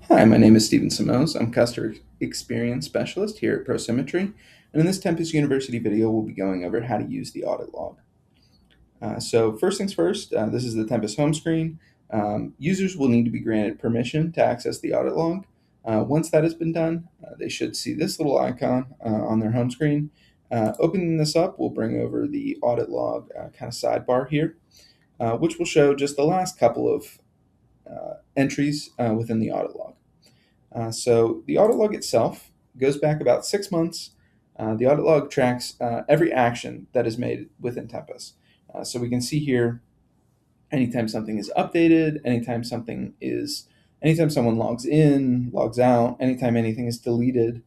Hi, my name is Stephen Simoes. I'm Customer Experience Specialist here at Prosymmetry, and in this Tempest University video, we'll be going over how to use the audit log. So first things first, this is the Tempest home screen. Users will need to be granted permission to access the audit log. Once that has been done, they should see this little icon on their home screen. Opening this up will bring over the audit log kind of sidebar here, which will show just the last couple of entries within the audit log. So the audit log itself goes back about 6 months. The audit log tracks every action that is made within Tempest. So we can see here anytime something is updated, anytime someone logs in, logs out, anytime anything is deleted,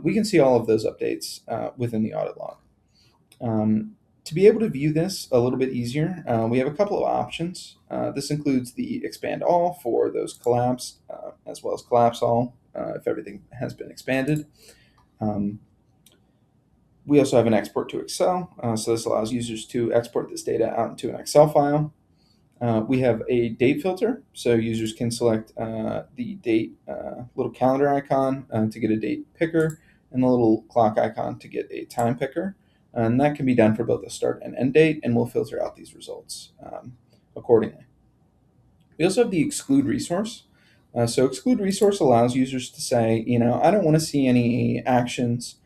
we can see all of those updates within the audit log. To be able to view this a little bit easier, we have a couple of options. This includes the expand all for those collapsed, as well as collapse all if everything has been expanded. We also have an export to Excel, so this allows users to export this data out into an Excel file. We have a date filter, so users can select the date little calendar icon to get a date picker, and the little clock icon to get a time picker. And that can be done for both the start and end date, and we'll filter out these results accordingly. We also have the exclude resource. So exclude resource allows users to say, I don't want to see any actions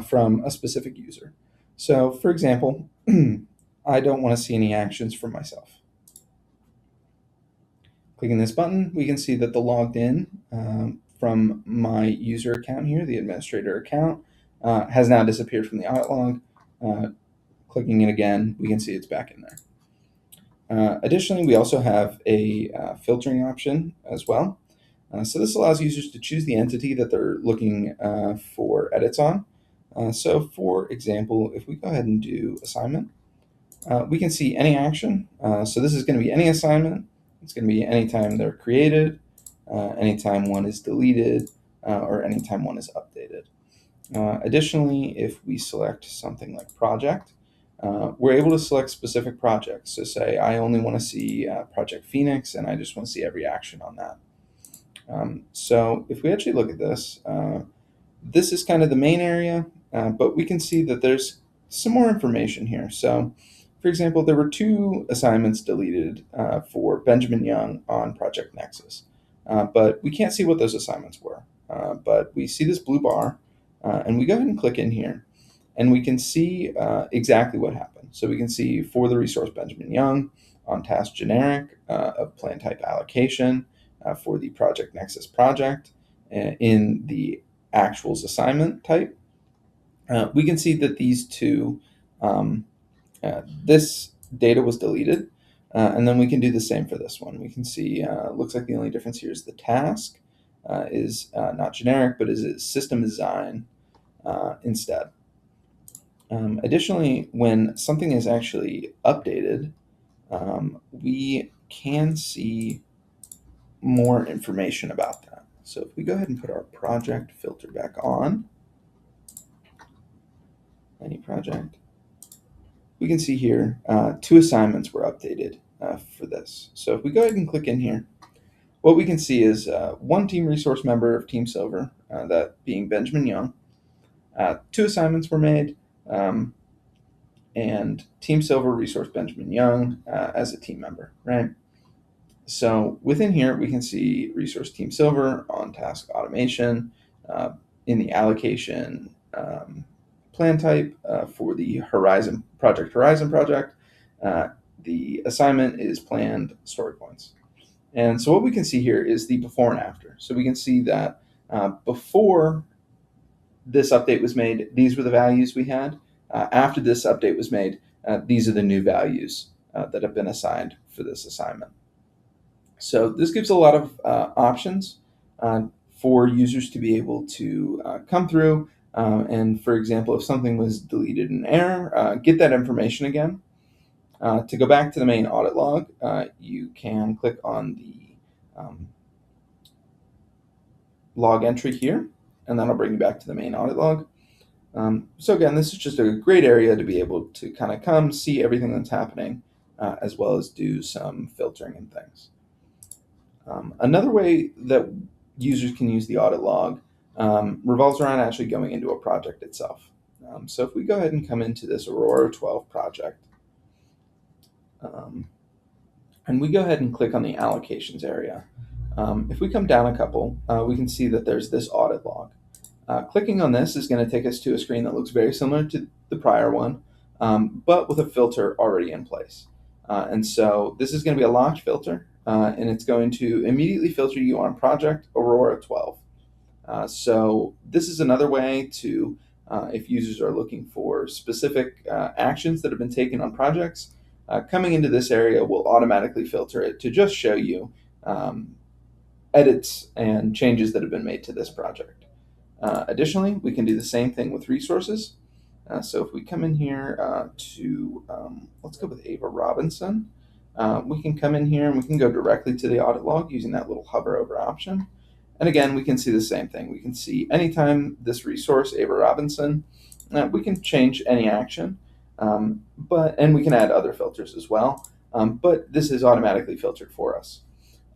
from a specific user. So for example, I don't want to see any actions from myself. Clicking this button, we can see that the logged in from my user account here, the administrator account, has now disappeared from the audit log. Clicking it again, we can see it's back in there. Additionally, we also have a filtering option as well. So this allows users to choose the entity that they're looking for edits on. So for example, if we go ahead and do assignment, we can see any action. So this is going to be any assignment. It's going to be anytime they're created, anytime one is deleted, or anytime one is updated. Additionally, if we select something like project, we're able to select specific projects. So say I only want to see Project Phoenix, and I just want to see every action on that. So if we actually look at this, this is kind of the main area, but we can see that there's some more information here. So for example, there were 2 assignments deleted for Benjamin Young on Project Nexus, but we can't see what those assignments were. But we see this blue bar, and we go ahead and click in here, and we can see exactly what happened. So we can see for the resource Benjamin Young, on task generic of plan type allocation for the Project Nexus project in the actuals assignment type. We can see that these 2 this data was deleted, and then we can do the same for this one. We can see, looks like the only difference here is the task is not generic, but is system design instead. Additionally, when something is actually updated, we can see more information about that. So if we go ahead and put our project filter back on, any project, we can see here 2 assignments were updated for this. So if we go ahead and click in here, what we can see is 1 team resource member of Team Silver, that being Benjamin Young. 2 assignments were made, and Team Silver resource Benjamin Young as a team member, right? So within here, we can see resource Team Silver on task automation in the allocation plan type for the Project Horizon project. The assignment is planned story points. And so what we can see here is the before and after. So we can see that before this update was made, these were the values we had. After this update was made, these are the new values that have been assigned for this assignment. So this gives a lot of options for users to be able to come through and, for example, if something was deleted in error, get that information again. To go back to the main audit log, you can click on the log entry here, and that'll bring you back to the main audit log. So again, this is just a great area to be able to kind of come see everything that's happening, as well as do some filtering and things. Another way that users can use the audit log revolves around actually going into a project itself. So if we go ahead and come into this Aurora 12 project, and we go ahead and click on the allocations area, if we come down a couple, we can see that there's this audit log. Clicking on this is going to take us to a screen that looks very similar to the prior one, but with a filter already in place. And so this is going to be a locked filter, and it's going to immediately filter you on project Aurora 12. So this is another way to, if users are looking for specific actions that have been taken on projects, coming into this area will automatically filter it to just show you edits and changes that have been made to this project. Additionally, we can do the same thing with resources. So if we come in here let's go with Ava Robinson, we can come in here and we can go directly to the audit log using that little hover over option. And again, we can see the same thing. We can see anytime this resource, Ava Robinson, we can change any action, and we can add other filters as well. But this is automatically filtered for us.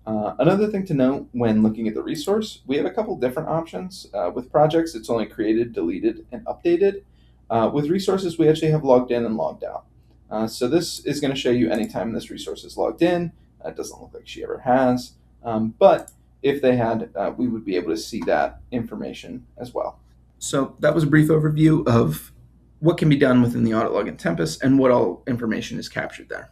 Another thing to note when looking at the resource, we have a couple different options. With projects, it's only created, deleted, and updated. With resources, we actually have logged in and logged out. So this is going to show you anytime this resource is logged in. It doesn't look like she ever has, but if they had, we would be able to see that information as well. So that was a brief overview of what can be done within the audit log in Tempest and what all information is captured there.